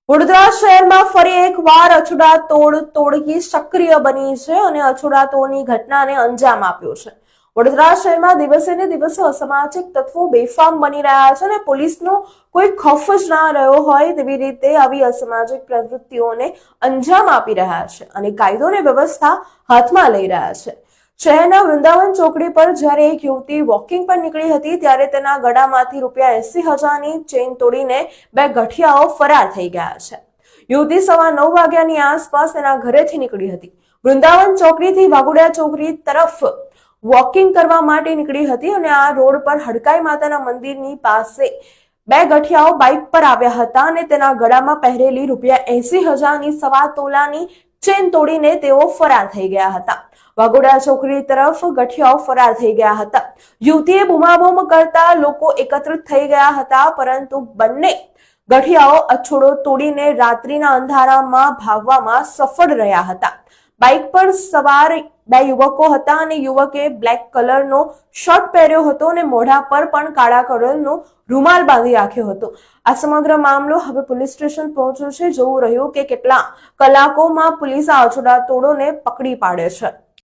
વડોદરા શહેરમાં ફરી એકવાર અછૂતાતોડ ટોળકી સક્રિય બની છે અને અછૂતાતોડની ઘટનાને અંજામ આપ્યો છે। વડોદરા શહેરમાં દિવસે ને દિવસે અસામાજિક તત્વો બેફામ બની રહ્યા છે અને પોલીસનો કોઈ ખૌફ જ ના રહ્યો હોય તેવી રીતે આવી અસામાજિક પ્રવૃત્તિઓને અંજામ આપી રહ્યા છે અને કાયદો અને વ્યવસ્થા હાથમાં લઈ રહ્યા છે। શહેરના વૃંદાવન ચોકડી પર જ્યારે એક યુવતી વોકિંગ પર નીકળી હતી ત્યારે તેના ગળામાંથી ₹80,000ની ચેઇન તોડીને બે ગઠિયાઓ ફરાર થઈ ગયા છે। યુવતી સવા 9 વાગ્યાની આસપાસ તેના ઘરેથી નીકળી હતી। વૃંદાવન ચોકડીથી વાઘોડિયા ચોકડી તરફ વોકિંગ કરવા માટે નીકળી હતી અને આ રોડ પર હડકાઈ માતાના મંદિરની પાસે બે ગઠિયાઓ બાઇક પર આવ્યા હતા અને તેના ગળામાં પહેરેલી ₹80,000ની સવા તોલાની ચેન તોડીને તેઓ ફરાર થઈ ગયા હતા। વાઘોડિયા ચોકડી તરફ ગઠિયાઓ ફરાર થઈ ગયા હતા। યુવતીએ બૂમાબૂમ કરતા લોકો એકત્રિત થઈ ગયા હતા, પરંતુ બંને ગઠિયાઓ અછોડો તોડીને રાત્રિના અંધારામાં ભાગવામાં સફળ રહ્યા હતા। બાઇક પર સવાર બે યુવકો હતા અને યુવકે બ્લેક કલરનો શર્ટ પહેર્યો હતો અને મોઢા પર પણ કાળા કલરનો રૂમાલ બાંધી રાખ્યો હતો। આ સમગ્ર મામલો હવે પોલીસ સ્ટેશન પહોંચ્યો છે। જોવું રહ્યું કે કેટલા કલાકોમાં પોલીસ આ અછૂતાતોડોને પકડી પાડે છે।